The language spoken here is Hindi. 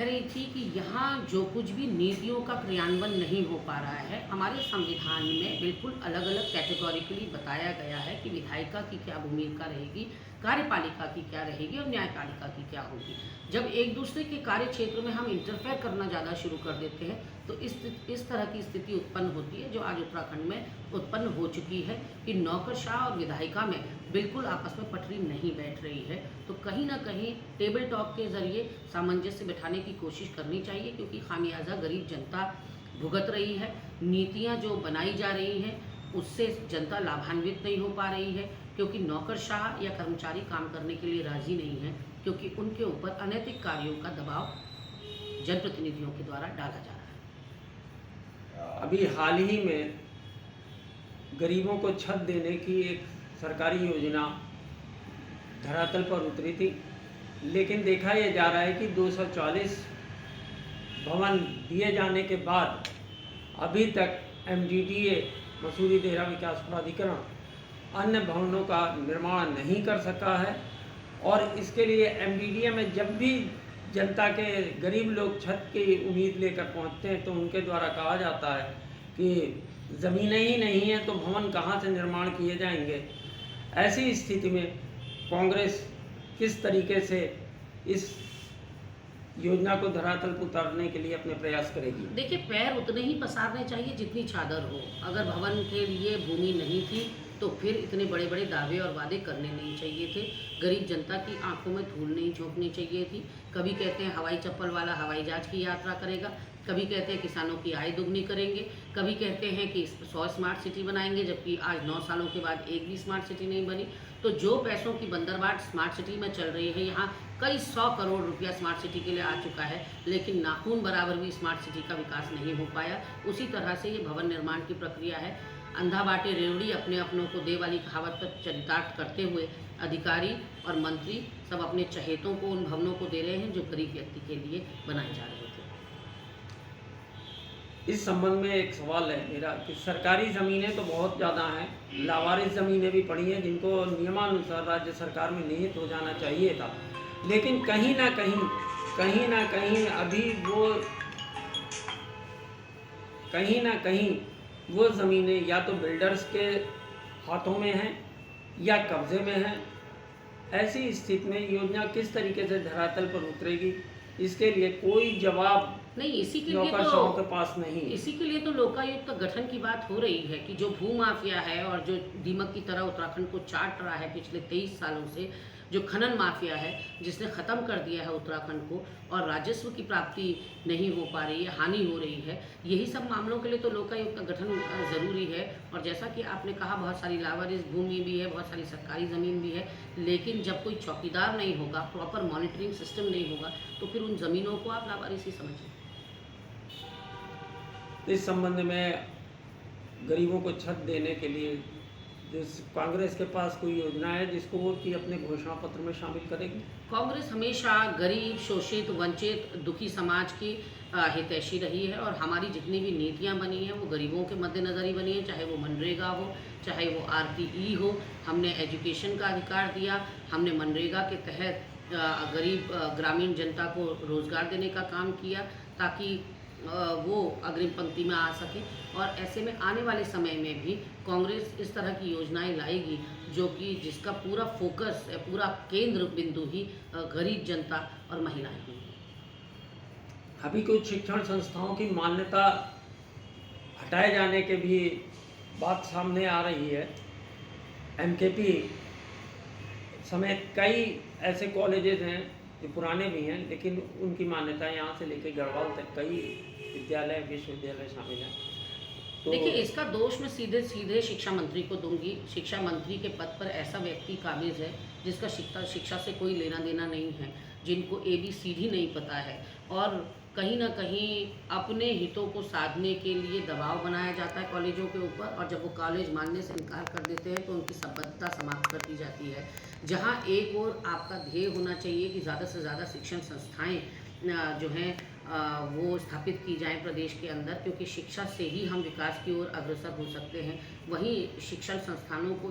कह रही थी कि यहाँ जो कुछ भी नीतियों का क्रियान्वयन नहीं हो पा रहा है, हमारे संविधान में बिल्कुल अलग अलग कैटेगोरिकली बताया गया है कि विधायिका की क्या भूमिका रहेगी, कार्यपालिका की क्या रहेगी और न्यायपालिका की क्या होगी। जब एक दूसरे के कार्य क्षेत्र में हम इंटरफेयर करना ज़्यादा शुरू कर देते हैं तो इस तरह की स्थिति उत्पन्न होती है जो आज उत्तराखंड में उत्पन्न हो चुकी है कि नौकरशाह और विधायिका में बिल्कुल आपस में पटरी नहीं बैठ रही है। तो कहीं ना कहीं टेबल टॉक के ज़रिए सामंजस्य बिठाने की कोशिश करनी चाहिए, क्योंकि खामियाजा गरीब जनता भुगत रही है। नीतियाँ जो बनाई जा रही हैं उससे जनता लाभान्वित नहीं हो पा रही है, क्योंकि नौकरशाह या कर्मचारी काम करने के लिए राज़ी नहीं है, क्योंकि उनके ऊपर अनैतिक कार्यों का दबाव जनप्रतिनिधियों के द्वारा डाला जा रहा है। अभी हाल ही में गरीबों को छत देने की एक सरकारी योजना धरातल पर उतरी थी, लेकिन देखा यह जा रहा है कि 240 भवन दिए जाने के बाद अभी तक MDDA मसूरी देहरा विकास प्राधिकरण अन्य भवनों का निर्माण नहीं कर सका है। और इसके लिए MDDA में जब भी जनता के गरीब लोग छत की उम्मीद लेकर पहुंचते हैं तो उनके द्वारा कहा जाता है कि ज़मीनें ही नहीं हैं तो भवन कहां से निर्माण किए जाएंगे। ऐसी स्थिति में कांग्रेस किस तरीके से इस योजना को धरातल पर उतारने के लिए अपने प्रयास करेगी? देखिए, पैर उतने ही पसारने चाहिए जितनी चादर हो। अगर भवन के लिए भूमि नहीं थी तो फिर इतने बड़े बड़े दावे और वादे करने नहीं चाहिए थे। गरीब जनता की आंखों में धूल नहीं झोंकनी चाहिए थी। कभी कहते हैं हवाई चप्पल वाला हवाई जहाज की यात्रा करेगा, कभी कहते हैं किसानों की आय दुगनी करेंगे, कभी कहते हैं कि 100 स्मार्ट सिटी बनाएंगे, जबकि आज 9 सालों के बाद एक भी स्मार्ट सिटी नहीं बनी। तो जो पैसों की बंदरबाट स्मार्ट सिटी में चल रही है, यहाँ कई 100 करोड़ रुपया स्मार्ट सिटी के लिए आ चुका है, लेकिन नाखून बराबर भी स्मार्ट सिटी का विकास नहीं हो पाया। उसी तरह से ये भवन निर्माण की प्रक्रिया है। अंधा बाटे रेवड़ी अपने अपनों को दे वाली कहावत पर चरितार्थ करते हुए अधिकारी और मंत्री सब अपने चहेतों को उन भवनों को दे रहे हैं जो गरीब व्यक्ति के लिए बनाए जा रहे थे। इस संबंध में एक सवाल है मेरा कि सरकारी ज़मीनें तो बहुत ज़्यादा हैं, लावारिस ज़मीनें भी पड़ी हैं जिनको नियमानुसार राज्य सरकार में निहित हो जाना चाहिए था, लेकिन कहीं ना कहीं अभी वो ज़मीनें या तो बिल्डर्स के हाथों में हैं या कब्ज़े में हैं। ऐसी स्थिति में योजना किस तरीके से धरातल पर उतरेगी, इसके लिए कोई जवाब नहीं। इसी के लिए तो लोकायुक्त का गठन की बात हो रही है कि जो भू माफिया है और जो दीमक की तरह उत्तराखंड को चाट रहा है पिछले 23 सालों से, जो खनन माफिया है जिसने ख़त्म कर दिया है उत्तराखंड को और राजस्व की प्राप्ति नहीं हो पा रही है, हानि हो रही है, यही सब मामलों के लिए तो लोकायुक्त का गठन ज़रूरी है। और जैसा कि आपने कहा, बहुत सारी लावारिस भूमि भी है, बहुत सारी सरकारी ज़मीन भी है, लेकिन जब कोई चौकीदार नहीं होगा, प्रॉपर मॉनिटरिंग सिस्टम नहीं होगा, तो फिर उन ज़मीनों को आप लावारिस ही समझिए। इस संबंध में गरीबों को छत देने के लिए जिस कांग्रेस के पास कोई योजना है जिसको वो कि अपने घोषणा पत्र में शामिल करेगी? कांग्रेस हमेशा गरीब, शोषित, वंचित, दुखी समाज की हितैषी रही है और हमारी जितनी भी नीतियां बनी हैं वो गरीबों के मद्देनज़र ही बनी है, चाहे वो मनरेगा हो, चाहे वो RTE हो। हमने एजुकेशन का अधिकार दिया, हमने मनरेगा के तहत गरीब ग्रामीण जनता को रोज़गार देने का काम किया ताकि वो अग्रिम पंक्ति में आ सके। और ऐसे में आने वाले समय में भी कांग्रेस इस तरह की योजनाएं लाएगी जो कि जिसका पूरा फोकस, पूरा केंद्र बिंदु ही गरीब जनता और महिलाएं होंगी। अभी कुछ शिक्षण संस्थाओं की मान्यता हटाए जाने के भी बात सामने आ रही है। MKP समेत कई ऐसे कॉलेजेस हैं जो पुराने भी हैं, लेकिन उनकी मान्यता यहाँ से लेकर गढ़वाल तक कई विद्यालय, विश्वविद्यालय शामिल हैं। तो देखिए, इसका दोष मैं सीधे शिक्षा मंत्री को दूंगी। शिक्षा मंत्री के पद पर ऐसा व्यक्ति काबिज है जिसका शिक्षा से कोई लेना देना नहीं है, जिनको ABCD नहीं पता है, और कहीं ना कहीं अपने हितों को साधने के लिए दबाव बनाया जाता है कॉलेजों के ऊपर, और जब वो कॉलेज मानने से इनकार कर देते हैं तो उनकी संबद्धता समाप्त कर दी जाती है। जहाँ एक और आपका ध्येय होना चाहिए कि ज़्यादा से ज़्यादा शिक्षण संस्थाएं जो हैं वो स्थापित की जाएं प्रदेश के अंदर, क्योंकि शिक्षा से ही हम विकास की ओर अग्रसर हो सकते हैं। वहीं शिक्षण संस्थानों को